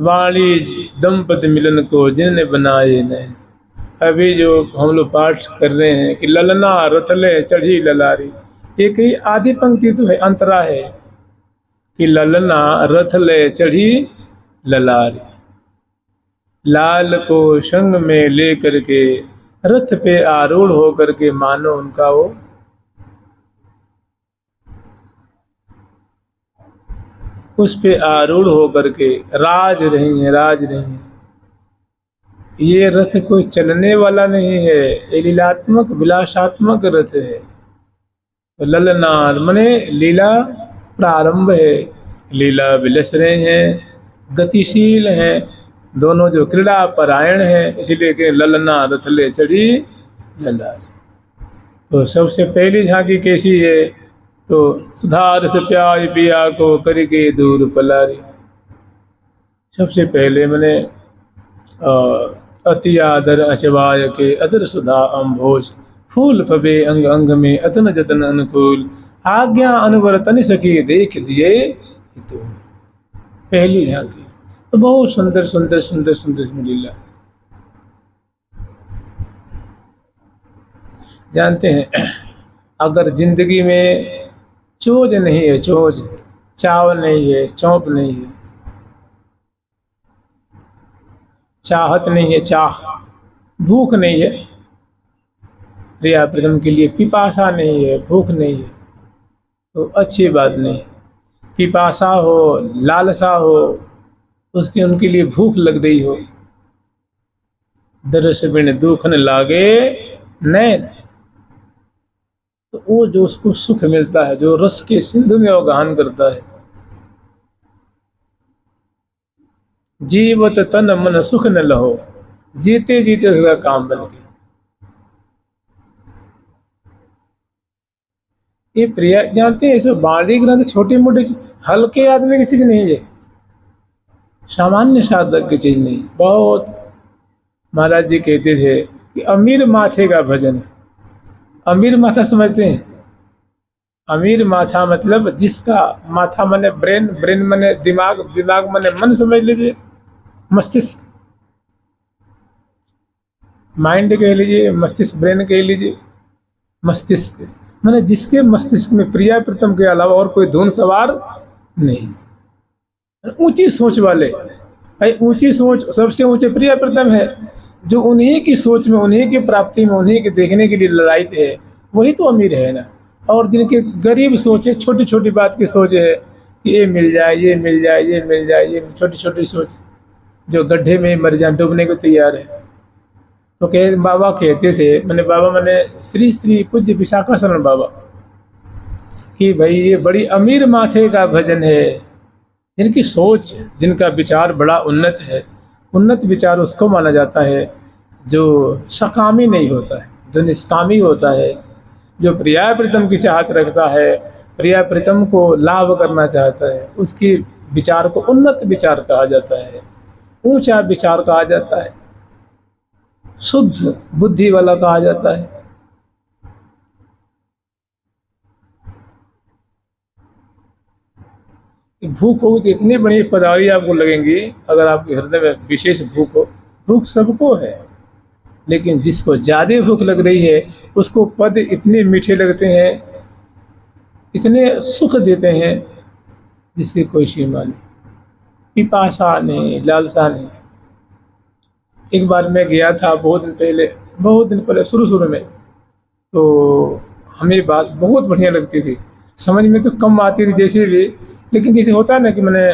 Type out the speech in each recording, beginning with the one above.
वाणी दंपति मिलन को जिनने बनाए नैन। अभी जो हम लोग पाठ कर रहे हैं कि ललना रतले चढ़ी ललारी, ये कहीं आधी पंक्ति तो है, अंतरा है कि ललना रथले चढ़ी ललारी, लाल को संग में ले करके रथ पे आरूढ़ होकर के मानो उनका वो उस पे आरूढ़ होकर के राज रही है, राज रही है। ये रथ कोई चलने वाला नहीं है, ये लीलात्मक विलासात्मक रथ है। तो ललनार मने लीला प्रारंभ है, लीला विलस रहे हैं, गतिशील हैं, दोनों जो क्रीड़ा परायण है, इसलिए कि ललना रथले चढ़ी लला। तो सबसे पहली झांकी कैसी है? तो सुधार से प्याय पिया को करके दूर पलारी। सबसे पहले मैंने अति आदर अचवाय के अदर सुधा अम्भोज, फूल फबे अंग अंग में अतन जतन अनुकूल, आज्ञा अनुवर्तन सखी देख दिए तो। पहली झांकी तो बहुत सुंदर सुंदर सुंदर सुंदर लीला। जानते हैं अगर जिंदगी में चोज नहीं है, चोज, चाव नहीं है, चौंप नहीं है, चाहत नहीं है, चाह, भूख नहीं है, प्रिया प्रीतम के लिए पिपासा नहीं है, भूख नहीं है, तो अच्छी बात नहीं। पिपासा हो, लालसा हो, उसकी उनके लिए भूख लग गई हो, दरस बिन दुख न लागे नैन, तो वो जो उसको सुख मिलता है, जो रस के सिंधु में वो गान करता है, जीवत तन मन सुख न लहो, जीते जीते उसका काम बन गया। ये प्रिया जानते हैं, इसे बाणी ग्रंथ छोटी मोटी हल्के आदमी की चीज नहीं है, सामान्य साधक की चीज नहीं। बहुत महाराज जी कहते थे कि अमीर माथे का भजन। अमीर माथा समझते हैं? अमीर माथा मतलब जिसका माथा मने ब्रेन, ब्रेन मने दिमाग, दिमाग मने मन, समझ लीजिए, मस्तिष्क, माइंड कह लीजिए, मस्तिष्क, ब्रेन कह लीजिए, मस्तिष्क माने जिसके मस्तिष्क में प्रिया प्रीतम के अलावा और कोई धुन सवार नहीं। ऊंची सोच वाले, भाई ऊंची सोच, सबसे ऊंचे प्रिया प्रीतम है, जो उन्हीं की सोच में, उन्हीं की प्राप्ति में, उन्हीं के देखने के लिए ललायित है, वही तो अमीर है ना। और जिनके गरीब सोच है, छोटी छोटी बात की सोच है कि ये मिल जाए, ये मिल जाए, ये मिल जाए, ये छोटी छोटी सोच, जो गड्ढे में मर जाए, डूबने को तैयार है। तो बाबा कहते थे, मैंने बाबा मैंने श्री श्री पूज्य विशाखा शरण बाबा, कि भाई ये बड़ी अमीर माथे का भजन है, जिनकी सोच, जिनका विचार बड़ा उन्नत है। उन्नत विचार उसको माना जाता है जो सकामी नहीं होता है, जो निष्कामी होता है, जो प्रिया प्रीतम की चाहत रखता है, प्रिया प्रीतम को लाभ करना चाहता है, उसकी विचार को उन्नत विचार कहा जाता है, ऊंचा विचार कहा जाता है, शुद्ध बुद्धि वाला कहा जाता है। भूख होगी तो इतनी बड़ी पदारी आपको लगेंगी, अगर आपके हृदय में विशेष भूख हो। भूख सबको है, लेकिन जिसको ज्यादा भूख लग रही है उसको पद इतने मीठे लगते हैं, इतने सुख देते हैं, जिसकी कोई सीमा नहीं, पिपासा नहीं, लालसा नहीं। एक बार मैं गया था बहुत दिन पहले शुरू में, तो हमें बात बहुत बढ़िया लगती थी, समझ में तो कम आती थी जैसे भी, लेकिन जैसे होता है ना कि मैंने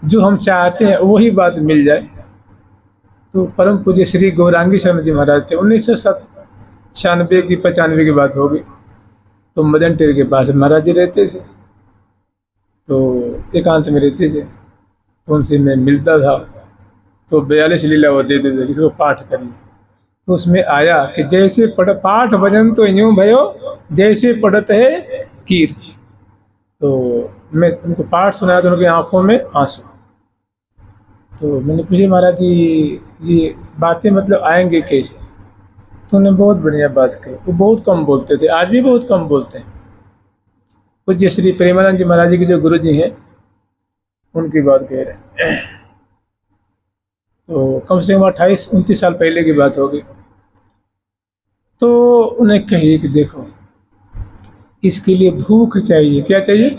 जो हम चाहते हैं वही बात मिल जाए। तो परम पूज्य श्री गौरांगी शरण जी महाराज थे, 1996 की 95 की बात होगी। तो मदन टेर के पास महाराज जी रहते थे, तो एकांत में रहते थे, तो उनसे मैं मिलता था। तो 42 लीला वो देते थे, जिसको पाठ करिए। तो उसमें आया कि जैसे पाठ भजन तो यूँ भयो जैसे पढ़त है कीर। तो मैं उनको पाठ सुनाया तो उनकी आंखों में आंसू। तो मैंने पूछे महाराज जी ये बातें मतलब आएंगे कैसे? तो उन्होंने बहुत बढ़िया बात कही। वो बहुत कम बोलते थे, आज भी बहुत कम बोलते हैं। पूज्य श्री प्रेमानंद जी महाराज जी के जो गुरु जी हैं, उनकी बात कह रहे हैं। तो कम से कम 28-29 साल पहले की बात होगी। तो उन्हें कहिए कि देखो, इसके लिए भूख चाहिए। क्या चाहिए?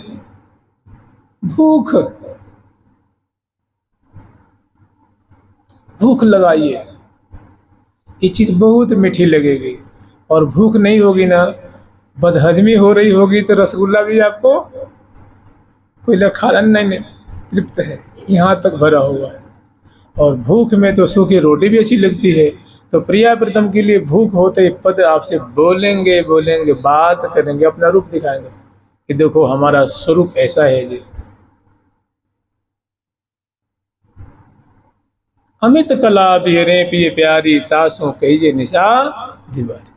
भूख। भूख लगाइए, ये चीज़ बहुत मीठी लगेगी। और भूख नहीं होगी ना, बदहजमी हो रही होगी, तो रसगुल्ला भी आपको कोई खा नहीं, तृप्त है, यहाँ तक भरा हुआ है। और भूख में तो सूखी रोटी भी अच्छी लगती है। तो प्रिया प्रीतम के लिए भूख होते ही पद आपसे बोलेंगे, बात करेंगे, अपना रूप दिखाएंगे कि देखो हमारा स्वरूप ऐसा है जी। अमित कला बिहरे पिए प्यारी, तासों कहिए निशा दीवारी।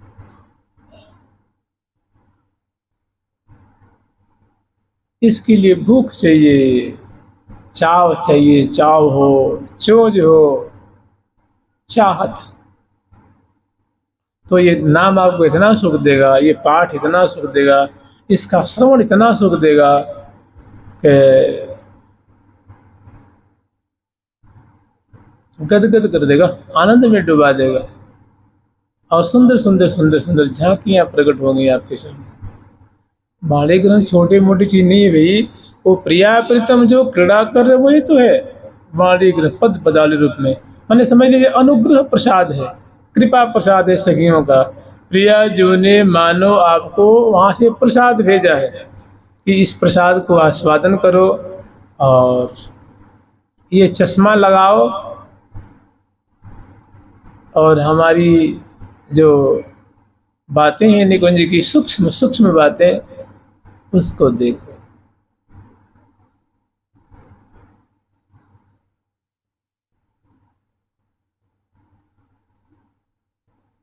इसके लिए भूख चाहिए, चाव चाहिए, चाव हो, चोज हो, चाहत। तो ये नाम आपको इतना सुख देगा, ये पाठ इतना सुख देगा, इसका श्रवण इतना सुख देगा कि गदगद कर देगा, आनंद में डुबा देगा। और सुंदर सुंदर सुंदर सुंदर झांकियां प्रकट होंगी आपके सामने। बाले ग्रंथ छोटी मोटी चीज नहीं है भाई, वो प्रिया प्रीतम जो क्रीड़ा कर रहे वही तो है। बाली ग्रंथ पद पदाली रूप में, मैंने समझ लीजिए अनुग्रह प्रसाद है, कृपा प्रसाद है सखियों का। प्रिया जो ने मानो आपको वहां से प्रसाद भेजा है कि इस प्रसाद को आस्वादन करो और ये चश्मा लगाओ और हमारी जो बातें हैं निकुंज की, सूक्ष्म सूक्ष्म बातें, उसको देखो।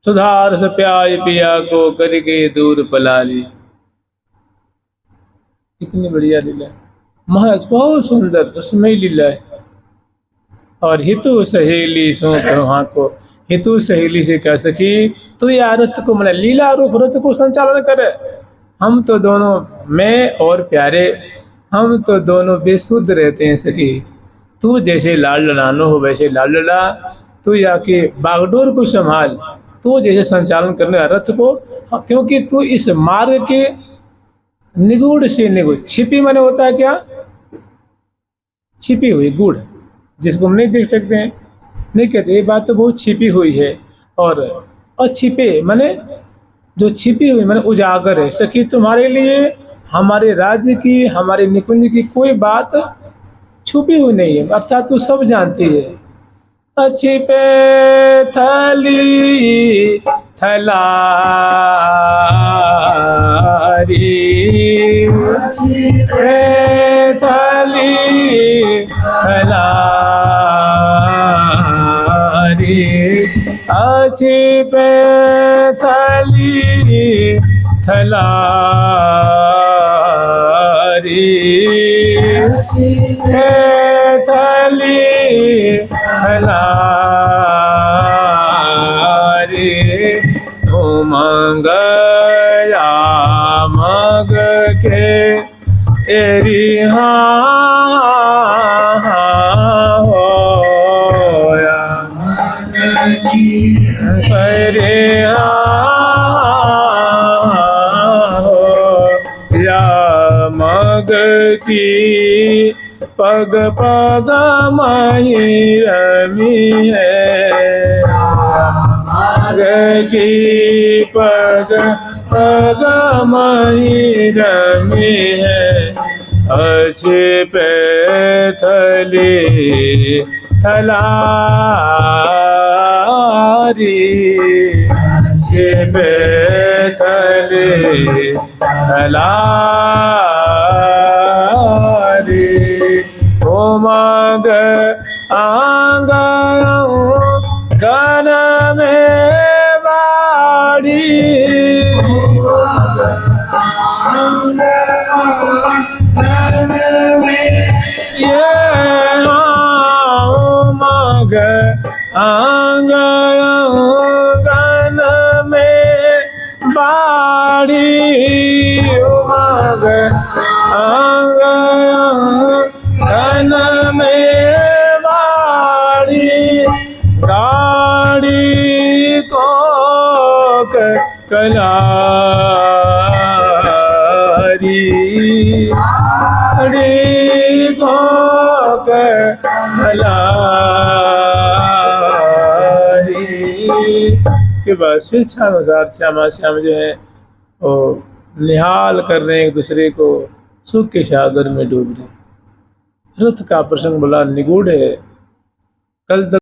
सुधार से प्याय पिया को करके दूर पलाली। कितनी बढ़िया लीला, महज बहुत सुंदर उसमें लीला है। और हितु सहेली सो वहां को, हितु सहेली से कह सकी तो या रथ को, मैंने लीला रूप रथ को संचालन करे। हम तो दोनों, मैं और प्यारे, हम तो दोनों बेसुध रहते हैं सखी। तू जैसे लाल लड़ानो हो वैसे लाल लड़ा, तू आके बागडोर को संभाल, तू जैसे संचालन करने रथ को, क्योंकि तू इस मार्ग के निगूढ़ से निगूढ़, छिपी माने होता है क्या? छिपी हुई, गूढ़, जिसको हम नहीं देख सकते हैं, नहीं कहते, ये बात तो बहुत छिपी हुई है। और अछिपे माने जो छिपी हुई माने उजागर है। सखी तुम्हारे लिए हमारे राज्य की, हमारे निकुंज की कोई बात छुपी हुई नहीं है, अर्थात तू सब जानती है। अछिपे थली थलारी, अछिपे थली थलारी, अछिपे थली थलारी, अछिपे थली थलारी। उमंग या मग के एरी होया, करे या मग की पग पग मही रमी है, मग की पग पग मही रमी है। अछिपे थली थलारी, अछिपे थली थलारी। उमंग आंग गन में बाड़ी, ये उमंग आंग गन में बाड़ी, उमंग आंग गन मलारी रे को मलारी के बाद स्वेच्छानुसार श्यामा श्याम जो है वो निहाल कर रहे हैं एक दूसरे को, सुख के सागर में डूब रहे। रथ का प्रसंग बड़ा निगूढ़ है। कल तक